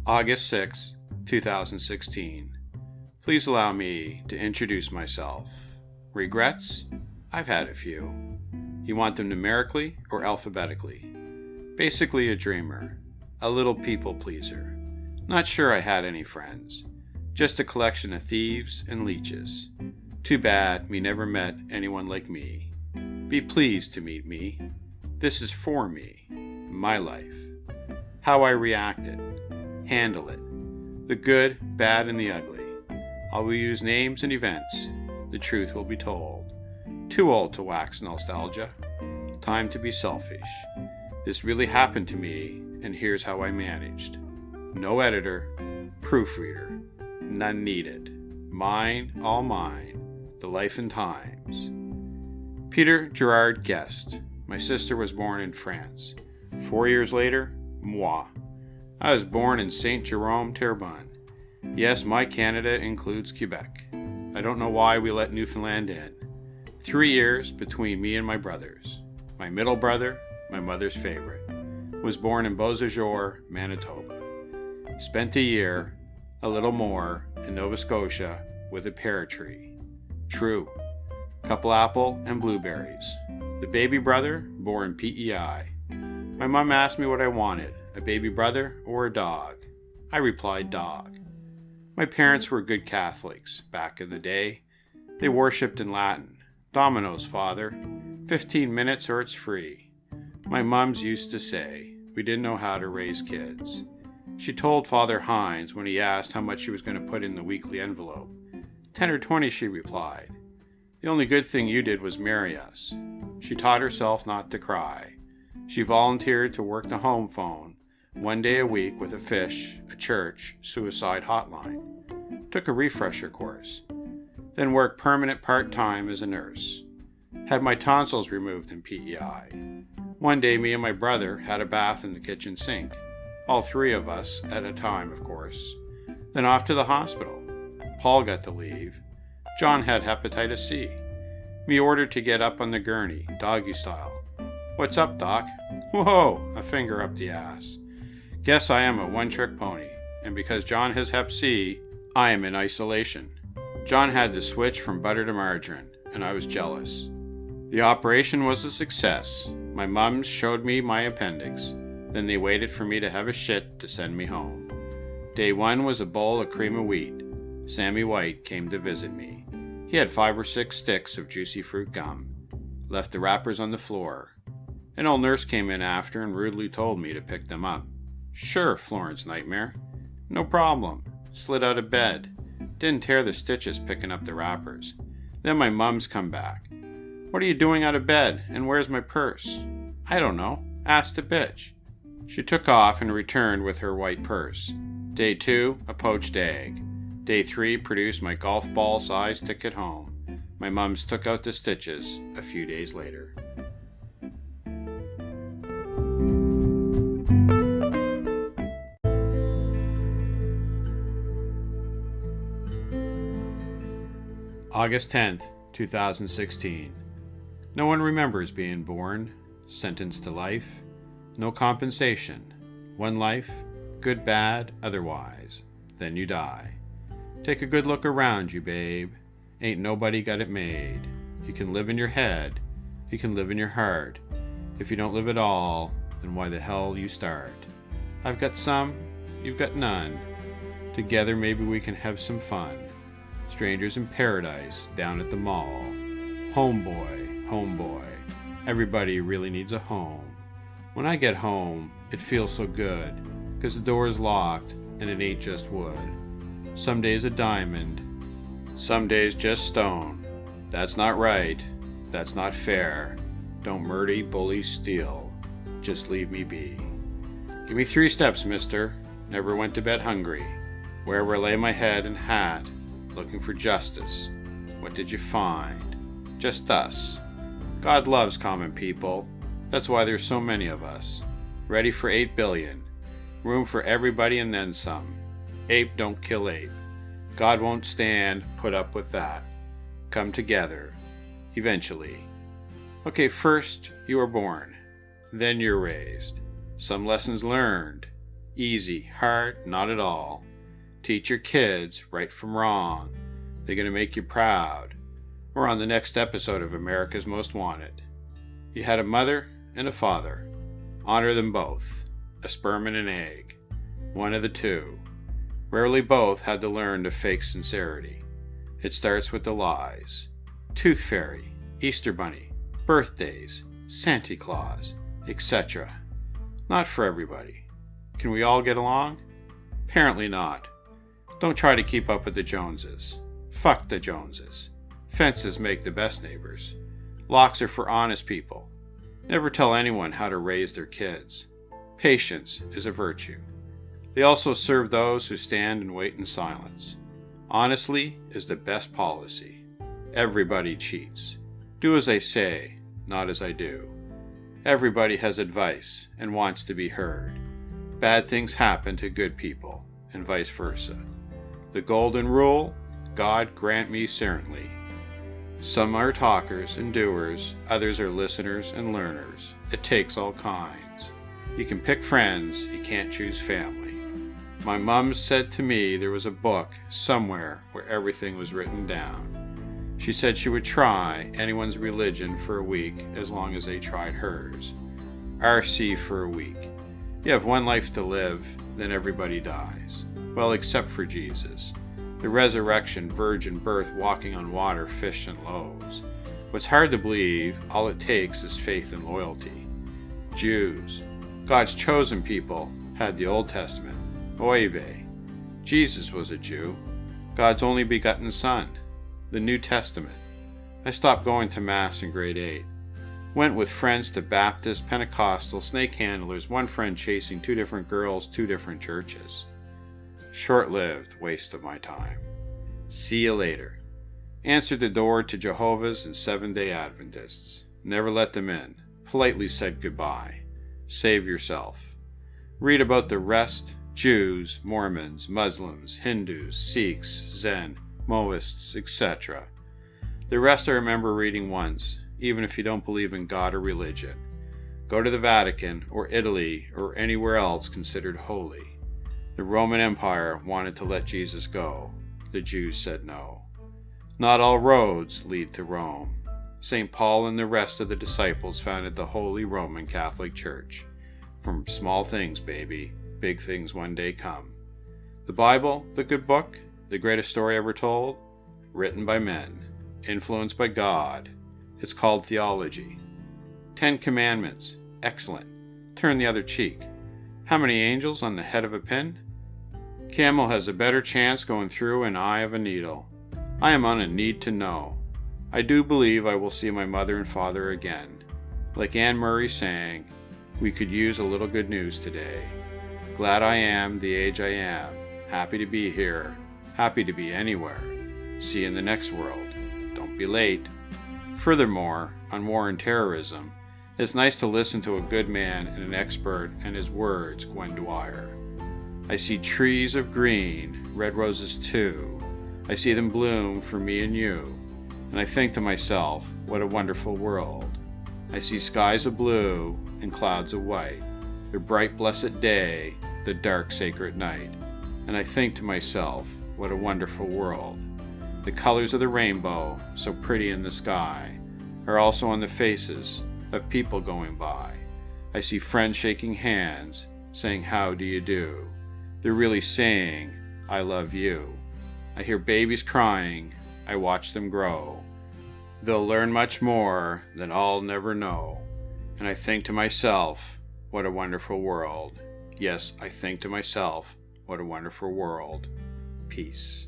August 6, 2016. Please allow me to introduce myself. Regrets? I've had a few. You want them numerically or alphabetically? Basically a dreamer, a little people pleaser. Not sure I had any friends. Just a collection of thieves and leeches. Too bad me never met anyone like me. Be pleased to meet me. This is for me, my life. How I reacted. Handle it. The good, bad, and the ugly. I will use names and events. The truth will be told. Too old to wax nostalgia. Time to be selfish. This really happened to me, and here's how I managed. No editor. Proofreader. None needed. Mine, all mine. The life and times. Peter Gerard Guest. My sister was born in France. 4 years later, moi. I was born in Saint-Jérôme-Terrebonne. Yes, my Canada includes Quebec. I don't know why we let Newfoundland in. 3 years between me and my brothers. My middle brother, my mother's favorite, was born in Beausejour, Manitoba. Spent a year, a little more, in Nova Scotia with a pear tree. True. Couple apple and blueberries. The baby brother, born PEI. My mom asked me what I wanted, a baby brother or a dog. I replied dog. My parents were good Catholics back in the day. They worshipped in Latin. Domino's, Father. 15 minutes or it's free. My mums used to say we didn't know how to raise kids. She told Father Hines when he asked how much she was going to put in the weekly envelope. 10 or 20, she replied. The only good thing you did was marry us. She taught herself not to cry. She volunteered to work the home phone 1 day a week with a fish, a church, suicide hotline. Took a refresher course. Then worked permanent part-time as a nurse. Had my tonsils removed in PEI. One day me and my brother had a bath in the kitchen sink. All three of us at a time, of course. Then off to the hospital. Paul got the leave. John had hepatitis C. Me ordered to get up on the gurney, doggy style. What's up, Doc? Whoa, a finger up the ass. Guess I am a one-trick pony, and because John has hep C, I am in isolation. John had to switch from butter to margarine, and I was jealous. The operation was a success. My mums showed me my appendix, then they waited for me to have a shit to send me home. Day 1 was a bowl of cream of wheat. Sammy White came to visit me. He had 5 or 6 sticks of juicy fruit gum. Left the wrappers on the floor. An old nurse came in after and rudely told me to pick them up. Sure, Florence Nightmare. No problem. Slid out of bed. Didn't tear the stitches picking up the wrappers. Then my mums come back. What are you doing out of bed, and where's my purse? I don't know. Asked a bitch. She took off and returned with her white purse. Day 2, a poached egg. Day 3 produced my golf ball size ticket home. My mums took out the stitches a few days later. August 10th, 2016. No one remembers being born, sentenced to life, no compensation, one life, good, bad, otherwise, then you die. Take a good look around you, babe. Ain't nobody got it made. You can live in your head, you can live in your heart. If you don't live at all, then why the hell you start? I've got some, you've got none. Together maybe we can have some fun. Strangers in paradise down at the mall. Homeboy, homeboy. Everybody really needs a home. When I get home, it feels so good, 'cause the door is locked and it ain't just wood. Some days a diamond, some days just stone. That's not right, that's not fair. Don't murder, bully, steal. Just leave me be. Give me 3 steps, mister. Never went to bed hungry. Wherever I lay my head and hat, looking for justice. What did you find? Just us. God loves common people. That's why there's so many of us. Ready for 8 billion. Room for everybody and then some. Ape don't kill ape. God won't stand, put up with that. Come together. Eventually. Okay, first you are born. Then you're raised. Some lessons learned. Easy, hard, not at all. Teach your kids right from wrong. They're going to make you proud. Or on the next episode of America's Most Wanted. You had a mother and a father. Honor them both. A sperm and an egg. One of the two. Rarely both had to learn to fake sincerity. It starts with the lies. Tooth Fairy, Easter Bunny, birthdays, Santa Claus, etc. Not for everybody. Can we all get along? Apparently not. Don't try to keep up with the Joneses. Fuck the Joneses. Fences make the best neighbors. Locks are for honest people. Never tell anyone how to raise their kids. Patience is a virtue. They also serve those who stand and wait in silence. Honestly is the best policy. Everybody cheats. Do as I say, not as I do. Everybody has advice and wants to be heard. Bad things happen to good people, and vice versa. The golden rule, God grant me certainly. Some are talkers and doers, others are listeners and learners. It takes all kinds. You can pick friends, you can't choose family. My mom said to me there was a book somewhere where everything was written down. She said she would try anyone's religion for a week as long as they tried hers. RC for a week. You have one life to live, then everybody dies. Well, except for Jesus. The resurrection, virgin birth, walking on water, fish, and loaves. What's hard to believe, all it takes is faith and loyalty. Jews, God's chosen people, had the Old Testament. Oy vey. Jesus was a Jew. God's only begotten Son. The New Testament. I stopped going to Mass in grade 8. Went with friends to Baptist, Pentecostal, snake handlers, one friend chasing 2 different girls, 2 different churches. Short-lived waste of my time. See you later. Answered the door to Jehovah's and Seventh-day Adventists. Never let them in. Politely said goodbye. Save yourself. Read about the rest, Jews, Mormons, Muslims, Hindus, Sikhs, Zen, Mohists, etc. The rest I remember reading once, even if you don't believe in God or religion. Go to the Vatican or Italy or anywhere else considered holy. The Roman Empire wanted to let Jesus go. The Jews said no. Not all roads lead to Rome. St. Paul and the rest of the disciples founded the Holy Roman Catholic Church. From small things, baby, big things one day come. The Bible, the good book, the greatest story ever told, written by men, influenced by God. It's called theology. 10 Commandments, excellent. Turn the other cheek. How many angels on the head of a pin? Camel has a better chance going through an eye of a needle. I am on a need to know. I do believe I will see my mother and father again. Like Anne Murray sang, we could use a little good news today. Glad I am the age I am. Happy to be here. Happy to be anywhere. See you in the next world. Don't be late. Furthermore, on war and terrorism, it's nice to listen to a good man and an expert and his words, Gwen Dwyer. I see trees of green, red roses too. I see them bloom for me and you. And I think to myself, what a wonderful world. I see skies of blue and clouds of white. The bright blessed day, the dark sacred night. And I think to myself, what a wonderful world. The colors of the rainbow, so pretty in the sky, are also on the faces of people going by. I see friends shaking hands, saying, how do you do? They're really saying, I love you. I hear babies crying, I watch them grow. They'll learn much more than I'll never know. And I think to myself, what a wonderful world. Yes, I think to myself, what a wonderful world. Peace.